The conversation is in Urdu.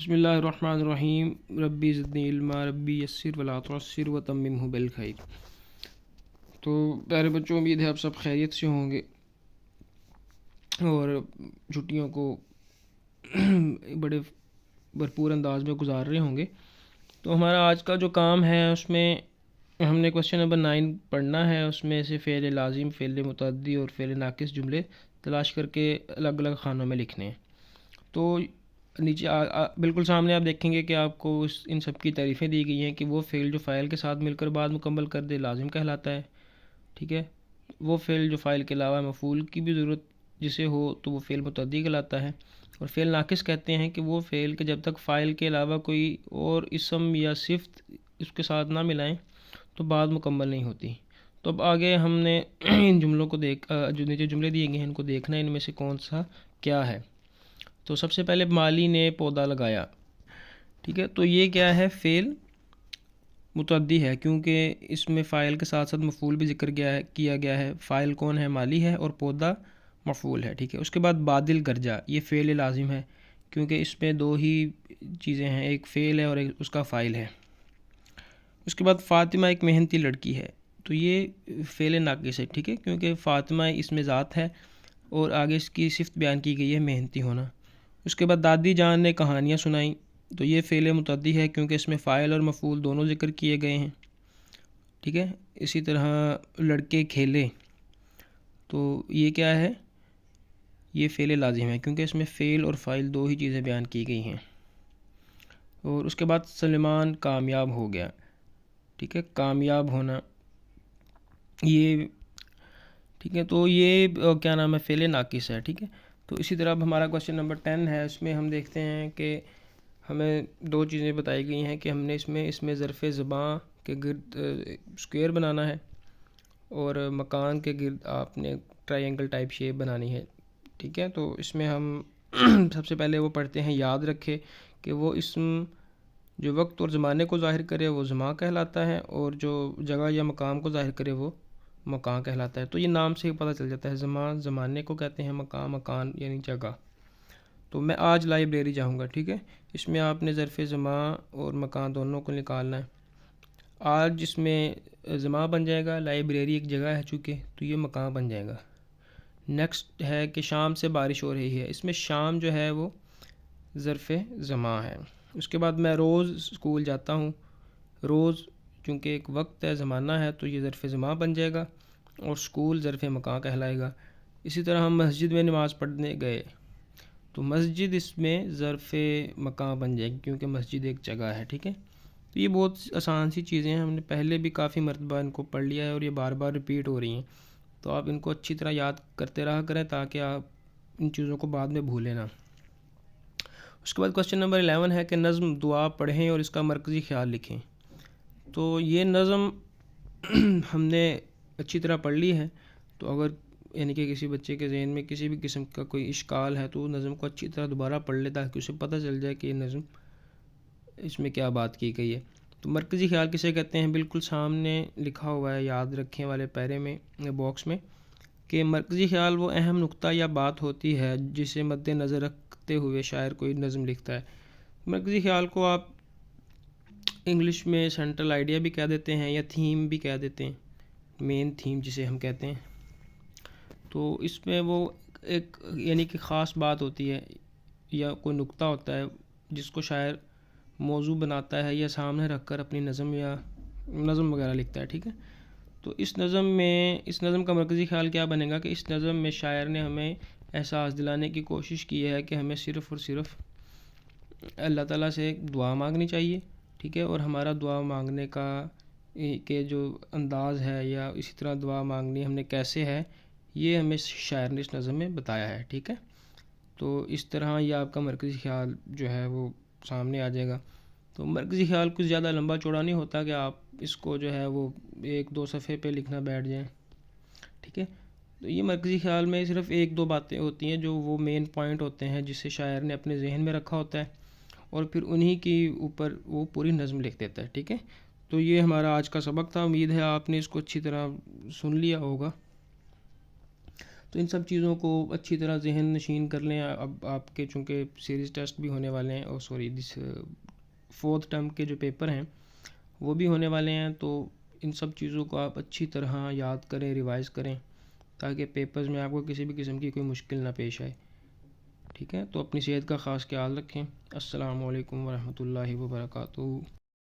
بسم اللہ الرحمن الرحیم ربی زدنی علما ربی یسر ولا تعسر وتممہ بالخیر۔ تو پیارے بچوں، امید ہے آپ سب خیریت سے ہوں گے اور چھٹیوں کو بڑے بھرپور انداز میں گزار رہے ہوں گے۔ تو ہمارا آج کا جو کام ہے اس میں ہم نے کویسچن نمبر 9 پڑھنا ہے۔ اس میں سے فعل لازم، فعل متعدی اور فعل ناقص جملے تلاش کر کے الگ الگ خانوں میں لکھنے ہیں۔ تو نیچے بالکل سامنے آپ دیکھیں گے کہ آپ کو ان سب کی تعریفیں دی گئی ہیں کہ وہ فعل جو فاعل کے ساتھ مل کر بعد مکمل کر دے لازم کہلاتا ہے، ٹھیک ہے۔ وہ فعل جو فاعل کے علاوہ مفعول کی بھی ضرورت جسے ہو تو وہ فعل متعدی کہلاتا ہے۔ اور فعل ناقص کہتے ہیں کہ وہ فعل کہ جب تک فاعل کے علاوہ کوئی اور اسم یا صفت اس کے ساتھ نہ ملائیں تو بعد مکمل نہیں ہوتی۔ تو اب آگے ہم نے ان جملوں کو جو نیچے جملے دیے گئے ہیں ان کو دیکھنا ہے، ان میں سے کون سا کیا ہے۔ تو سب سے پہلے مالی نے پودا لگایا، ٹھیک ہے۔ تو یہ کیا ہے؟ فعل متعدی ہے، کیونکہ اس میں فاعل کے ساتھ ساتھ مفعول بھی ذکر کیا گیا ہے۔ فاعل کون ہے؟ مالی ہے، اور پودا مفعول ہے، ٹھیک ہے۔ اس کے بعد بادل گرجا، یہ فعل لازم ہے کیونکہ اس میں دو ہی چیزیں ہیں، ایک فعل ہے اور ایک اس کا فاعل ہے۔ اس کے بعد فاطمہ ایک محنتی لڑکی ہے، تو یہ فعل ناقص ہے، ٹھیک ہے، کیونکہ فاطمہ اس میں ذات ہے اور آگے اس کی صفت بیان کی گئی ہے محنتی ہونا۔ اس کے بعد دادی جان نے کہانیاں سنائیں، تو یہ فعل متعدی ہے کیونکہ اس میں فاعل اور مفعول دونوں ذکر کیے گئے ہیں، ٹھیک ہے۔ اسی طرح لڑکے کھیلے، تو یہ کیا ہے؟ یہ فعل لازم ہے کیونکہ اس میں فعل اور فاعل دو ہی چیزیں بیان کی گئی ہیں۔ اور اس کے بعد سلیمان کامیاب ہو گیا، ٹھیک ہے، کامیاب ہونا، یہ ٹھیک ہے۔ تو یہ کیا نام ہے؟ فعل ناقص ہے، ٹھیک ہے۔ تو اسی طرح اب ہمارا کویسچن نمبر 10 ہے۔ اس میں ہم دیکھتے ہیں کہ ہمیں دو چیزیں بتائی گئی ہیں کہ ہم نے اس میں ظرف زباں کے گرد اسکوئر بنانا ہے اور مکان کے گرد آپ نے ٹرائی اینگل ٹائپ شیپ بنانی ہے، ٹھیک ہے۔ تو اس میں ہم سب سے پہلے وہ پڑھتے ہیں، یاد رکھے کہ وہ اسم جو وقت اور زمانے کو ظاہر کرے وہ زمان کہلاتا ہے، اور جو جگہ یا مقام کو ظاہر کرے وہ مکان کہلاتا ہے۔ تو یہ نام سے ہی پتہ چل جاتا ہے، زمان زمانے کو کہتے ہیں، مکان یعنی جگہ۔ تو میں آج لائبریری جاؤں گا، ٹھیک ہے، اس میں آپ نے ظرف زمان اور مکان دونوں کو نکالنا ہے۔ آج جس میں زمان بن جائے گا، لائبریری ایک جگہ ہے چونکہ، تو یہ مکان بن جائے گا۔ نیکسٹ ہے کہ شام سے بارش ہو رہی ہے، اس میں شام جو ہے وہ ظرف زمان ہے۔ اس کے بعد میں روز اسکول جاتا ہوں، روز چونکہ ایک وقت ہے، زمانہ ہے، تو یہ ظرف زمان بن جائے گا اور اسکول ظرف مکان کہلائے گا۔ اسی طرح ہم مسجد میں نماز پڑھنے گئے، تو مسجد اس میں ظرف مکان بن جائے گی کیونکہ مسجد ایک جگہ ہے، ٹھیک ہے۔ تو یہ بہت آسان سی چیزیں ہیں، ہم نے پہلے بھی کافی مرتبہ ان کو پڑھ لیا ہے اور یہ بار بار ریپیٹ ہو رہی ہیں، تو آپ ان کو اچھی طرح یاد کرتے رہا کریں تاکہ آپ ان چیزوں کو بعد میں بھولیں نہ۔ اس کے بعد کویسچن نمبر 11 ہے کہ نظم دعا پڑھیں اور اس کا مرکزی خیال لکھیں۔ تو یہ نظم ہم نے اچھی طرح پڑھ لی ہے، تو اگر یعنی کہ کسی بچے کے ذہن میں کسی بھی قسم کا کوئی اشکال ہے تو نظم کو اچھی طرح دوبارہ پڑھ لے تاکہ اسے پتہ چل جائے کہ یہ نظم اس میں کیا بات کی گئی ہے۔ تو مرکزی خیال کسے کہتے ہیں؟ بالکل سامنے لکھا ہوا ہے یاد رکھیں والے پیرے میں، باکس میں، کہ مرکزی خیال وہ اہم نقطہ یا بات ہوتی ہے جسے مد نظر رکھتے ہوئے شاعر کوئی نظم لکھتا ہے۔ مرکزی خیال کو آپ انگلش میں سینٹرل آئیڈیا بھی کہہ دیتے ہیں یا تھیم بھی کہہ دیتے ہیں، مین تھیم جسے ہم کہتے ہیں۔ تو اس میں وہ ایک یعنی کہ خاص بات ہوتی ہے یا کوئی نقطہ ہوتا ہے جس کو شاعر موضوع بناتا ہے یا سامنے رکھ کر اپنی نظم یا نظم وغیرہ لکھتا ہے، ٹھیک ہے۔ تو اس نظم کا مرکزی خیال کیا بنے گا کہ اس نظم میں شاعر نے ہمیں احساس دلانے کی کوشش کی ہے کہ ہمیں صرف اور صرف اللہ تعالیٰ سے دعا مانگنی چاہیے، ٹھیک ہے، اور ہمارا دعا مانگنے کا کہ جو انداز ہے یا اسی طرح دعا مانگنی ہم نے کیسے ہے، یہ ہمیں شاعر نے اس نظم میں بتایا ہے، ٹھیک ہے۔ تو اس طرح یہ آپ کا مرکزی خیال جو ہے وہ سامنے آ جائے گا۔ تو مرکزی خیال کچھ زیادہ لمبا چوڑا نہیں ہوتا کہ آپ اس کو جو ہے وہ 1-2 صفحے پہ لکھنا بیٹھ جائیں، ٹھیک ہے۔ تو یہ مرکزی خیال میں صرف 1-2 باتیں ہوتی ہیں جو وہ مین پوائنٹ ہوتے ہیں جسے شاعر نے اپنے ذہن میں رکھا ہوتا ہے اور پھر انہی کی اوپر وہ پوری نظم لکھ دیتا ہے، ٹھیک ہے۔ تو یہ ہمارا آج کا سبق تھا، امید ہے آپ نے اس کو اچھی طرح سن لیا ہوگا۔ تو ان سب چیزوں کو اچھی طرح ذہن نشین کر لیں. اب آپ کے چونکہ سیریز ٹیسٹ بھی ہونے والے ہیں، اور سوری دس 4th ٹرم کے جو پیپر ہیں وہ بھی ہونے والے ہیں، تو ان سب چیزوں کو آپ اچھی طرح یاد کریں، ریوائز کریں، تاکہ پیپرز میں آپ کو کسی بھی قسم کی کوئی مشکل نہ پیش آئے. ٹھیک ہے، تو اپنی صحت کا خاص خیال رکھیں. السلام علیکم ورحمۃ اللہ وبرکاتہ.